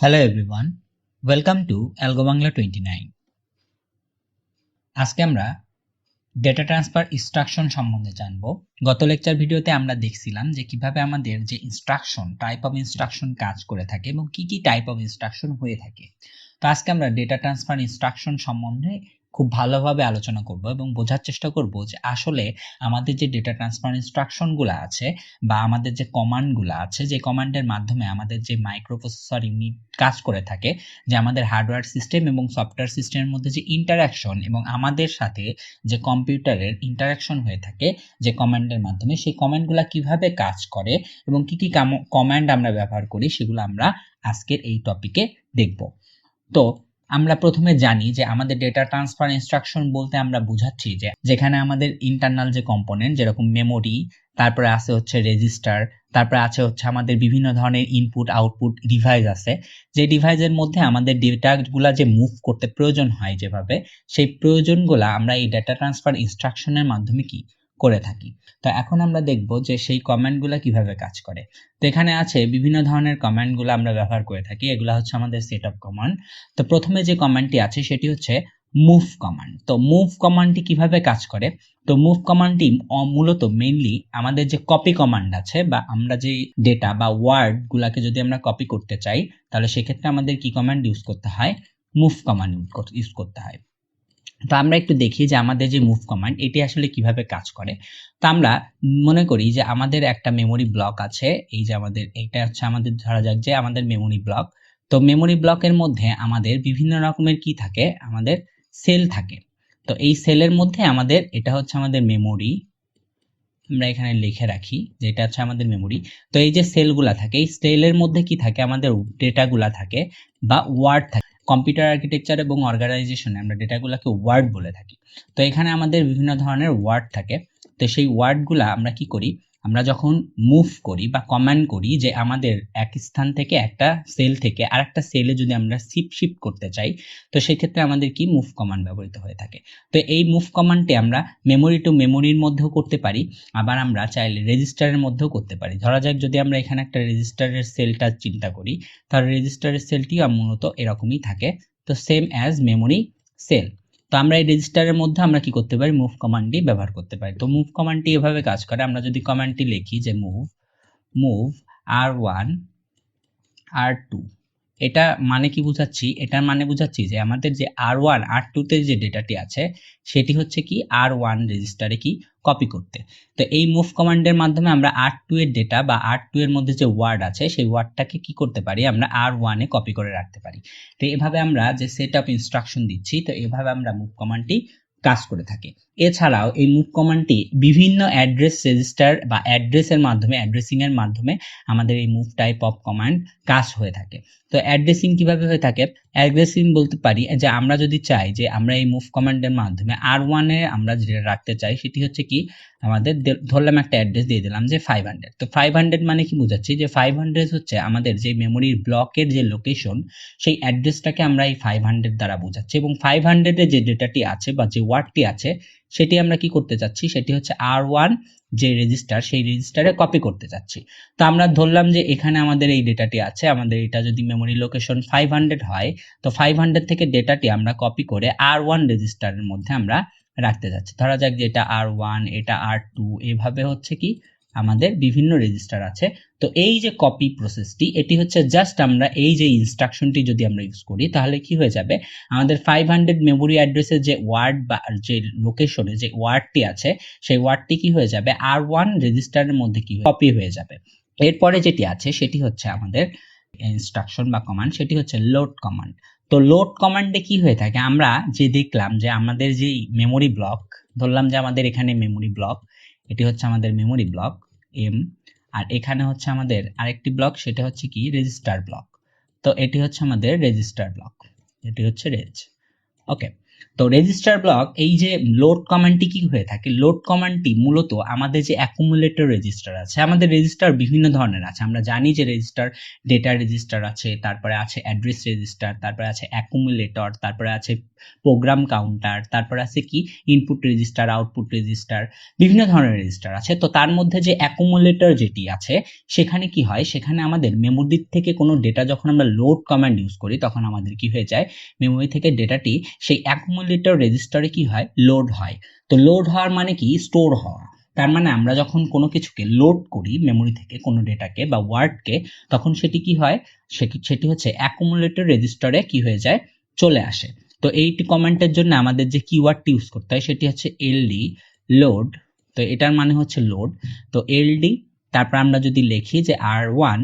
Hello everyone, welcome to Algo Bangla 29. আজকে আমরা data transfer instruction সম্বন্ধে জানব। গত লেকচার ভিডিওতে আমরা দেখছিলাম যে কিভাবে আমাদের যে ইনস্ট্রাকশন টাইপ অফ ইনস্ট্রাকশন কাজ করে থাকে এবং কি টাইপ অফ ইনস্ট্রাকশন হয়ে থাকে। তো আজকে আমরা ডেটা ট্রান্সফার ইনস্ট্রাকশন সম্বন্ধে খুব ভালোভাবে আলোচনা করব এবং বোঝার চেষ্টা করব যে আসলে আমাদের যে ডেটা ট্রান্সফার ইনস্ট্রাকশনগুলো আছে বা আমাদের যে কমান্ডগুলো আছে, যে কমান্ডের মাধ্যমে আমাদের যে মাইক্রোপ্রসেসর ইউনিট কাজ করে থাকে, যে আমাদের হার্ডওয়্যার সিস্টেম এবং সফটওয়্যার সিস্টেমের মধ্যে যে ইন্টারাকশন এবং আমাদের সাথে যে কম্পিউটারের ইন্টারাকশন হয়ে থাকে যে কমান্ডের মাধ্যমে, সেই কমান্ডগুলো কিভাবে কাজ করে এবং কি কমান্ড আমরা ব্যবহার করি সেগুলো আমরা আজকের এই টপিকে দেখব। তো আমরা প্রথমে জানি যে আমাদের ডেটা ট্রান্সফার ইনস্ট্রাকশন বলতে আমরা বুঝাচ্ছি যে যেখানে আমাদের ইন্টারনাল যে কম্পোনেন্ট যেরকম মেমোরি, তারপরে আছে হচ্ছে রেজিস্টার, তারপরে আছে হচ্ছে আমাদের বিভিন্ন ধরনের ইনপুট আউটপুট ডিভাইস আছে, যে ডিভাইসের মধ্যে আমাদের ডেটাগুলা যে মুভ করতে প্রয়োজন হয় যেভাবে, সেই প্রয়োজনগুলা আমরা এই ডেটা ট্রান্সফার ইনস্ট্রাকশনের মাধ্যমে কি করে থাকি। তো এখন আমরা দেখব যে সেই কমান্ডগুলো কিভাবে কাজ করে। তো এখানে আছে বিভিন্ন ধরনের কমান্ডগুলো আমরা ব্যবহার করে থাকি, এগুলো হচ্ছে আমাদের সেটআপ কমান্ড। তো প্রথমে যে কমান্ডটি আছে সেটি হচ্ছে মুভ কমান্ড। তো মুভ কমান্ডটি কিভাবে কাজ করে? তো মুভ কমান্ডটি মূলত মেইনলি আমাদের যে কপি কমান্ড আছে বা আমরা যে ডেটা বা ওয়ার্ড গুলাকে যদি আমরা কপি করতে চাই তাহলে সেক্ষেত্রে আমাদের কি কমান্ড ইউজ করতে হয়? মুভ কমান্ড ইউজ করতে হয়। তো আমরা একটু দেখি যে আমাদের যে মুভ কমান্ড এটি আসলে কিভাবে কাজ করে। তো আমরা মনে করি যে আমাদের একটা মেমোরি ব্লক আছে, এই যে আমাদের এইটা হচ্ছে আমাদের ধরা যাক যে আমাদের মেমোরি ব্লক। তো মেমোরি ব্লকের মধ্যে আমাদের বিভিন্ন রকমের কি থাকে, আমাদের সেল থাকে। তো এই সেলের মধ্যে আমাদের এটা হচ্ছে আমাদের মেমোরি, আমরা এখানে লিখে রাখি যে এটা হচ্ছে আমাদের মেমোরি। তো এই যে সেলগুলা থাকে, এই সেলের মধ্যে কি থাকে, আমাদের ডেটাগুলা থাকে বা ওয়ার্ড থাকে। কম্পিউটার আর্কিটেকচার এবং অর্গানাইজেশনে আমরা ডেটাগুলোকে ওয়ার্ড বলে থাকি। তো এখানে আমাদের বিভিন্ন ধরনের ওয়ার্ড থাকে। তো সেই ওয়ার্ডগুলা আমরা কি করি, আমরা যখন মুভ করি বা কমান্ড করি যে আমাদের এক স্থান থেকে একটা সেল থেকে আরেকটা সেলে যদি আমরা শিফট করতে চাই, তো সেই ক্ষেত্রে আমাদের কি মুভ কমান্ড ব্যবহৃত হয়ে থাকে। তো এই মুভ কমান্ডটি আমরা মেমোরি টু মেমোরির মধ্যেও করতে পারি, আবার আমরা চাইলে রেজিস্টারের মধ্যেও করতে পারি। ধরা যাক যদি আমরা এখানে একটা রেজিস্টারের সেলটা চিন্তা করি, তাহলে রেজিস্টারের সেলটি মূলত এরকমই থাকে। তো সেম অ্যাজ মেমোরি সেল। তো আমরা এই রেজিস্টারের মধ্যে আমরা কি করতে পারি, মুভ কমান্ডটি ব্যবহার করতে পারি। তো মুভ কমান্ডটি এভাবে কাজ করে, আমরা যদি কমান্ডটি লিখি যে মুভ R1 R2, এটা মানে কি বুঝাচ্ছি, এটার মানে বুঝাচ্ছি যে আমাদের যে R1 R2 তে যে ডেটাটি আছে সেটি হচ্ছে কি R1 রেজিস্টারে কি কপি করতে। তো এই মুভ কমান্ডের মাধ্যমে আমরা R2 এর ডেটা বা R2 এর মধ্যে যে ওয়ার্ড আছে সেই ওয়ার্ডটাকে কি করতে পারি, আমরা R1 এ কপি করে রাখতে পারি। তো এভাবে আমরা যে সেটআপ ইনস্ট্রাকশন দিচ্ছি, তো এভাবে আমরা মুভ কমান্ডটি কাজ করে থাকে। এছাড়াও এই মুভ কমান্ডটি বিভিন্ন অ্যাড্রেস রেজিস্টার বা অ্যাড্রেসের মাধ্যমে অ্যাড্রেসিং এর মাধ্যমে আমাদের এই মুভ টাইপ অফ কমান্ড কাজ হয়ে থাকে। তো অ্যাড্রেসিং কিভাবে হয়ে থাকে? অ্যাড্রেসিং বলতে পারি যে আমরা যদি চাই যে আমরা এই মুভ কমান্ডের মাধ্যমে R1 এ আমরা যেটা রাখতে চাই সেটি হচ্ছে কি, আমাদের ধরলাম একটা অ্যাড্রেস দিয়ে দিলাম যে 500। তো 500 মানে কি বোঝাচ্ছি, যে 500 হচ্ছে আমাদের যে মেমোরির ব্লকের যে লোকেশন, সেই অ্যাড্রেসটাকে আমরা এই 500 দ্বারা বোঝাচ্ছি এবং 500 এ যে ডেটাটি আছে বা যে ওয়ার্ডটি আছে সেটি আমরা কি করতে চাচ্ছি, সেটি হচ্ছে R1 যে রেজিস্টার সেই রেজিস্টারে কপি করতে চাচ্ছি। তো আমরা ধরলাম যে এখানে আমাদের এই ডেটাটি আছে, আমাদের এটা যদি মেমোরি লোকেশন 500 হয়, তো 500 থেকে ডেটাটি আমরা কপি করে R1 রেজিস্টারের মধ্যে আমরা রাখতে যাচ্ছি। ধরা যাক যে এটা R1, এটা R2, এভাবে হচ্ছে কি আমাদের বিভিন্ন রেজিস্টার আছে। তো এই যে কপি প্রসেসটি, এটি হচ্ছে জাস্ট আমরা এই যে ইনস্ট্রাকশনটি যদি আমরা ইউজ করি তাহলে কি হয়ে যাবে, আমাদের 500 মেমোরি অ্যাড্রেসের যে ওয়ার্ড বা যে লোকেশনে যে ওয়ার্ডটি আছে সেই ওয়ার্ডটি কি হয়ে যাবে, R1 রেজিস্টারের মধ্যে কি কপি হয়ে যাবে। এরপরে যেটি আছে সেটি হচ্ছে আমাদের ইনস্ট্রাকশন বা কমান্ড, সেটি হচ্ছে লোড কমান্ড। তো লোড কমান্ডে কি হয়ে থাকে, আমরা যে দেখলাম যে আমাদের যে মেমোরি ব্লক, ধরলাম যে আমাদের এখানে মেমোরি ব্লক, এটি হচ্ছে আমাদের মেমোরি ব্লক এম, আর এখানে হচ্ছে আমাদের আরেকটি ব্লক, সেটা হচ্ছে কি রেজিস্টার ব্লক। তো এটি হচ্ছে আমাদের রেজিস্টার ব্লক, এটি হচ্ছে রেজ। ওকে। তো রেজিস্টার ব্লক, এই যে লোড কমান্ডটি কি হয়ে থাকে, লোড কমান্ডটি মূলত আমাদের যে অ্যাকুমুলেটর রেজিস্টার আছে, আমাদের রেজিস্টার বিভিন্ন ধরনের আছে, আমরা জানি যে রেজিস্টার ডেটা রেজিস্টার আছে, তারপরে আছে অ্যাড্রেস রেজিস্টার, তারপরে আছে অ্যাকুমুলেটর, তারপরে আছে প্রোগ্রাম কাউন্টার, তারপর আছে কি ইনপুট রেজিস্টার, আউটপুট রেজিস্টার, বিভিন্ন ধরনের রেজিস্টার আছে। তো তার মধ্যে যে অ্যাকুমুলেটর যেটি আছে সেখানে কি হয়, সেখানে আমাদের মেমোরি থেকে কোনো ডেটা যখন আমরা লোড কমান্ড ইউজ করি তখন আমাদের কি হয়ে যায়, মেমোরি থেকে ডেটাটি সেই অ্যাকুমুলেটর রেজিস্টারে কি হয়, লোড হয়। তো লোড হওয়ার মানে কি, স্টোর হওয়া। তার মানে আমরা যখন কোনো কিছুকে লোড করি মেমোরি থেকে কোনো ডেটাকে বা ওয়ার্ডকে, তখন সেটি কি হয়, সেটি হচ্ছে অ্যাকুমুলেটর রেজিস্টারে কি হয়ে যায়, চলে আসে। তো এইটি কমান্ডের জন্য আমাদের যে কিওয়ার্ডটি ইউজ করতে হয় সেটি হচ্ছে এলডি লোড। তো এটার মানে হচ্ছে লোড। তো এলডি, তারপর আমরা যদি লিখি যে আর ওয়ান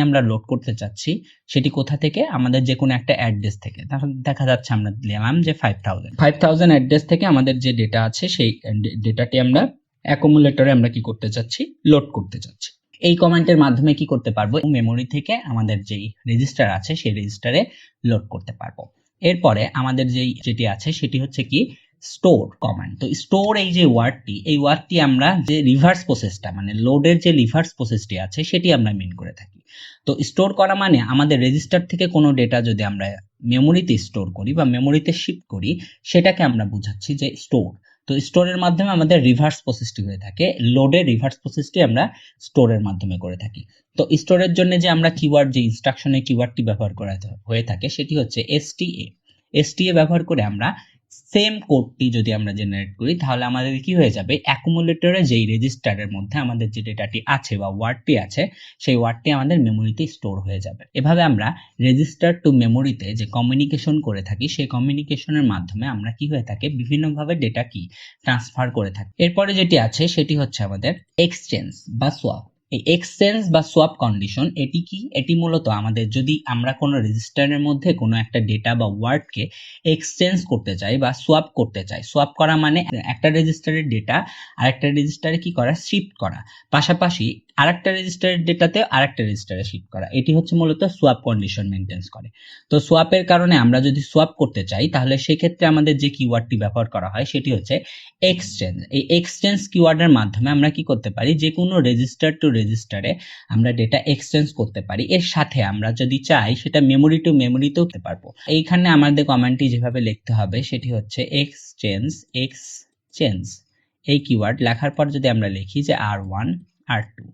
আমরা লোড করতে চাচ্ছি, সেটি কোথা থেকে, আমাদের যে কোনো একটা অ্যাড্রেস থেকে। তাহলে দেখা যাচ্ছে আমরা দিলাম যে 5000 অ্যাড্রেস থেকে আমাদের যে ডেটা আছে সেই ডেটাটি আমরা অ্যাকুমুলেটরে আমরা কি করতে চাচ্ছি, লোড করতে চাচ্ছি। এই কমান্ডের মাধ্যমে কি করতে পারবো, মেমোরি থেকে আমাদের যেই রেজিস্টার আছে সেই রেজিস্টারে লোড করতে পারবো। এরপরে আমাদের যেটি আছে সেটি হচ্ছে কি স্টোর কমান্ড। তো স্টোর এই যে ওয়ার্ডটি আমরা যে রিভার্স প্রসেসটা, মানে লোডের যে রিভার্স প্রসেসটি আছে সেটি আমরা মিন করে থাকি। তো স্টোর করা মানে আমাদের রেজিস্টার থেকে কোনো ডেটা যদি আমরা মেমোরিতে স্টোর করি বা মেমোরিতে শিফট করি, সেটাকে আমরা বোঝাচ্ছি যে স্টোর। তো স্টোরের মাধ্যমে আমাদের রিভার্স প্রসেসটি হয়ে থাকে, লোডের রিভার্স প্রসেসটি আমরা স্টোরের মাধ্যমে করে থাকি। তো স্টোরের জন্য যে আমরা কিওয়ার্ড, যে ইনস্ট্রাকশনের কিওয়ার্ডটি ব্যবহার করা হয়ে থাকে সেটি হচ্ছে এসটিএ ব্যবহার করে আমরা সেম কোডটি যদি আমরা জেনারেট করি তাহলে আমাদের কি হয়ে যাবে, অ্যাকুমুলেটরে যেই রেজিস্টারের মধ্যে আমাদের যে ডেটাটি আছে বা ওয়ার্ডটি আছে সেই ওয়ার্ডটি আমাদের মেমোরিতে স্টোর হয়ে যাবে। এভাবে আমরা রেজিস্টার টু মেমোরিতে যে কমিউনিকেশন করে থাকি সেই কমিউনিকেশনের মাধ্যমে আমরা কি হয়ে থাকে, বিভিন্নভাবে ডেটা কি ট্রান্সফার করে থাকি। এরপরে যেটি আছে সেটি হচ্ছে আমাদের এক্সচেঞ্জ বা সোয়াপ। এই এক্সচেঞ্জ বা সোয়াপ কন্ডিশন এটি কি, এটি মূলত আমাদের যদি আমরা কোনো রেজিস্টারের মধ্যে কোনো একটা ডেটা বা ওয়ার্ডকে এক্সচেঞ্জ করতে চাই বা সোয়াপ করতে চাই। সোয়াপ করা মানে একটা রেজিস্টারের ডেটা আরেকটা রেজিস্টারে কি করা, শিফট করা, পাশাপাশি আরেকটা রেজিস্টারের ডেটাতে আরেকটা রেজিস্টারে শিফট করা। এটি হচ্ছে মূলত সোয়াপ কন্ডিশন মেনটেন করে। তো সোয়াপের কারণে আমরা যদি সোয়াপ করতে চাই তাহলে সেক্ষেত্রে আমাদের যে কিওয়ার্ডটি ব্যবহার করা হয় সেটি হচ্ছে এক্সচেঞ্জ। এই এক্সচেঞ্জ কিওয়ার্ডের মাধ্যমে আমরা কি করতে পারি, যে কোনো রেজিস্টার টু রেজিস্টারে আমরা ডেটা এক্সচেঞ্জ করতে পারি। এর সাথে আমরা যদি চাই সেটা মেমোরি টু মেমোরিতেও করতে পারবো। এইখানে আমাদের কমান্ডটি যেভাবে লিখতে হবে সেটি হচ্ছে এক্সচেঞ্জ। এই কিওয়ার্ড লেখার পর যদি আমরা লিখি যে আর1 আর2,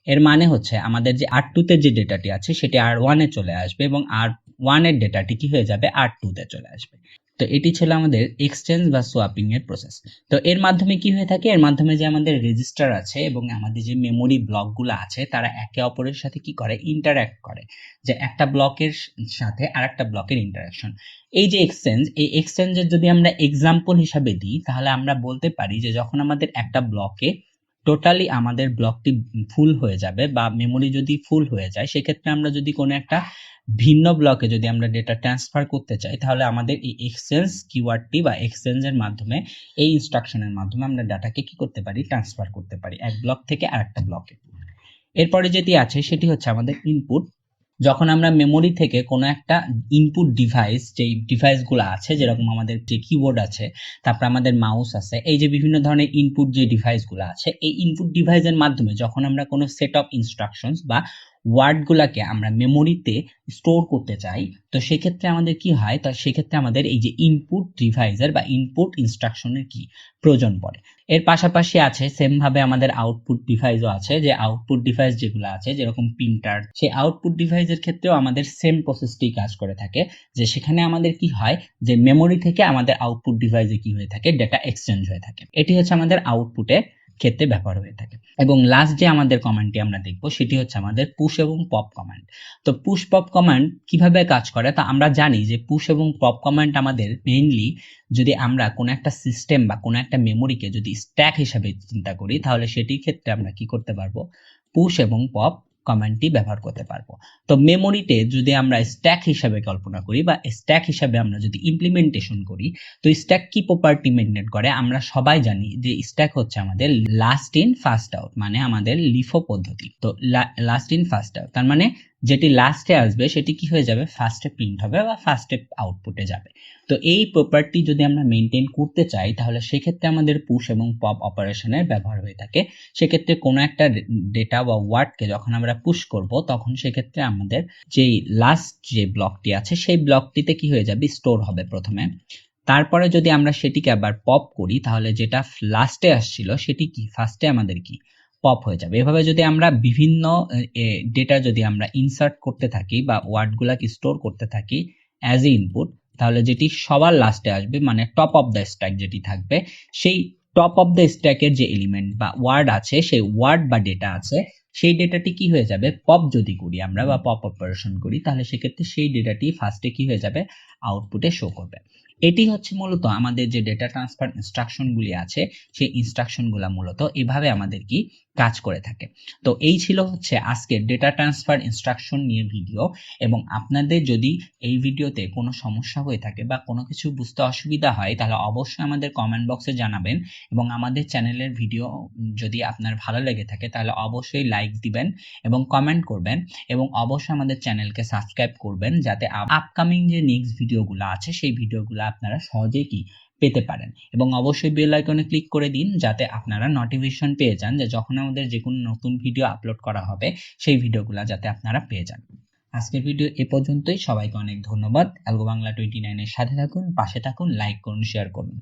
এর মানে হচ্ছে আমাদের যে আর2 তে যে ডেটাটি আছে সেটি আর1 এ চলে আসবে এবং আর1 এর ডেটাটি কি হয়ে যাবে, আর2 তে চলে আসবে। তো এটি ছিল আমাদের এক্সচেঞ্জ বা সোয়াপিং এর প্রসেস। তো এর মাধ্যমে কি হয়ে থাকে, এর মাধ্যমে যে আমাদের রেজিস্টার আছে এবং আমাদের যে মেমোরি ব্লকগুলো আছে তারা একে অপরের সাথে কি করে, ইন্টারঅ্যাক্ট করে, যে একটা ব্লকের সাথে আরেকটা ব্লকের ইন্টারাকশন। এই যে এক্সচেঞ্জ, এই এক্সচেঞ্জের যদি আমরা এক্সাম্পল হিসাবে দিই তাহলে আমরা বলতে পারি যে যখন আমাদের একটা ব্লকে টোটালি আমাদের ব্লকটি ফুল হয়ে যাবে বা মেমোরি যদি ফুল হয়ে যায়, সেক্ষেত্রে আমরা যদি কোনো একটা ভিন্ন ব্লকে যদি আমরা ডেটা ট্রান্সফার করতে চাই তাহলে আমাদের এই এক্সচেঞ্জ কিওয়ার্ডটি বা এক্সচেঞ্জের মাধ্যমে, এই ইনস্ট্রাকশনের মাধ্যমে আমরা ডাটাকে কি করতে পারি, ট্রান্সফার করতে পারি এক ব্লক থেকে আরেকটা ব্লকে। এরপরে যেটি আছে সেটি হচ্ছে আমাদের ইনপুট। যখন আমরা মেমোরি থেকে কোনো একটা ইনপুট ডিভাইস, যেই ডিভাইসগুলো আছে যেরকম আমাদের যে কিবোর্ড আছে, তারপর আমাদের মাউস আছে, এই যে বিভিন্ন ধরনের ইনপুট যে ডিভাইসগুলো আছে, এই ইনপুট ডিভাইসের মাধ্যমে যখন আমরা কোনো সেট অফ ইনস্ট্রাকশনস বা ওয়ার্ডগুলোকে আমরা মেমোরিতে স্টোর করতে চাই, তো সেক্ষেত্রে আমাদের কি হয়, তো সেক্ষেত্রে আমাদের এই যে ইনপুট ডিভাইসের বা ইনপুট ইনস্ট্রাকশনের কি প্রয়োজন পড়ে। এর পাশাপাশি আছে সেম ভাবে আমাদের আউটপুট ডিভাইসও আছে, যে আউটপুট ডিভাইস যেগুলো আছে যেরকম প্রিন্টার, সেই আউটপুট ডিভাইসের ক্ষেত্রেও আমাদের সেম প্রসেসটি কাজ করে থাকে, যে সেখানে আমাদের কি হয়, যে মেমোরি থেকে আমাদের আউটপুট ডিভাইসে কি হয়ে থাকে, ডেটা এক্সচেঞ্জ হয়ে থাকে। এটি হচ্ছে আমাদের আউটপুটে ক্ষেত্রে ব্যবহার হয়ে থাকে। এবং লাস্ট যে আমাদের কমান্ডটি আমরা দেখব সেটি হচ্ছে আমাদের পুশ এবং পপ কমান্ড। তো পুশ পপ কমান্ড কিভাবে কাজ করে, তা আমরা জানি যে পুশ এবং পপ কমান্ড আমাদের মেইনলি যদি আমরা কোনো একটা সিস্টেম বা কোনো একটা মেমোরিকে যদি স্ট্যাক হিসাবে চিন্তা করি তাহলে সেটির ক্ষেত্রে আমরা কি করতে পারবো, পুশ এবং পপ কমান্ডটি ব্যবহার করতে পারবো। তো মেমোরিতে যদি আমরা স্ট্যাক হিসাবে কল্পনা করি বা স্ট্যাক হিসাবে আমরা যদি ইমপ্লিমেন্টেশন করি, তো স্ট্যাক কি প্রপার্টি মেনটেন করে, আমরা সবাই জানি যে স্ট্যাক হচ্ছে আমাদের লাস্ট ইন ফার্স্ট আউট, মানে আমাদের লিফো পদ্ধতি। তো লাস্ট ইন ফার্স্ট আউট তার মানে যেটি লাস্টে আসবে সেটি কি হয়ে যাবে, ফার্স্টে প্রিন্ট হবে বা ফার্স্টে আউটপুটে যাবে। তো এই প্রপার্টি যদি আমরা মেনটেন করতে চাই তাহলে সেক্ষেত্রে আমাদের পুশ এবং পপ অপারেশনের ব্যবহার হয়ে থাকে। সেক্ষেত্রে কোনো একটা ডেটা বা ওয়ার্ডকে যখন আমরা পুশ করব তখন সেক্ষেত্রে আমাদের যেই লাস্ট যে ব্লকটি আছে সেই ব্লকটিতে কি হয়ে যাবে, স্টোর হবে প্রথমে। তারপরে যদি আমরা সেটিকে আবার পপ করি তাহলে যেটা লাস্টে আসছিল সেটি কি ফার্স্টে আমাদের কি পপ হয়ে যাবে। এভাবে যদি আমরা বিভিন্ন ডেটা যদি আমরা ইনসার্ট করতে থাকি বা ওয়ার্ডগুলাকে স্টোর করতে থাকি অ্যাজ এ ইনপুট, তাহলে যেটি সবার লাস্টে আসবে মানে টপ অফ দ্য স্ট্যাক যেটি থাকবে, সেই টপ অফ দ্য স্ট্যাকের যে এলিমেন্ট বা ওয়ার্ড আছে, সেই ওয়ার্ড বা ডেটা আছে, সেই ডেটাটি কি হয়ে যাবে, পপ যদি করি আমরা বা পপ অপারেশন করি তাহলে সেক্ষেত্রে সেই ডেটাটি ফার্স্টে কি হয়ে যাবে, আউটপুটে শো করবে। এটি হচ্ছে মূলত আমাদের যে ডেটা ট্রান্সফার ইনস্ট্রাকশনগুলি আছে সেই ইনস্ট্রাকশনগুলো মূলত এভাবে আমাদের কি কাজ করে থাকে। তো এই ছিল হচ্ছে আজকের ডেটা ট্রান্সফার ইনস্ট্রাকশন নিয়ে ভিডিও। এবং আপনাদের যদি এই ভিডিওতে কোনো সমস্যা হয়ে থাকে বা কোনো কিছু বুঝতে অসুবিধা হয় তাহলে অবশ্যই আমাদের কমেন্ট বক্সে জানাবেন। এবং আমাদের চ্যানেলের ভিডিও যদি আপনার ভালো লেগে থাকে তাহলে অবশ্যই লাইক দিবেন এবং কমেন্ট করবেন এবং অবশ্যই আমাদের চ্যানেলকে সাবস্ক্রাইব করবেন যাতে আপকামিং যে নেক্সট ভিডিওগুলো আছে সেই ভিডিওগুলো আপনারা সহজেই কি পেতে পারেন। এবং অবশ্যই বেল আইকনে ক্লিক করে দিন যাতে আপনারা নোটিফিকেশন পেয়ে যান যে যখন আমাদের যে কোনো নতুন ভিডিও আপলোড করা হবে সেই ভিডিওগুলো যাতে আপনারা পেয়ে যান। আজকের ভিডিও এ পর্যন্তই। সবাইকে অনেক ধন্যবাদ। অ্যালগো বাংলা 29 এর সাথে থাকুন, পাশে থাকুন, লাইক করুন, শেয়ার করুন।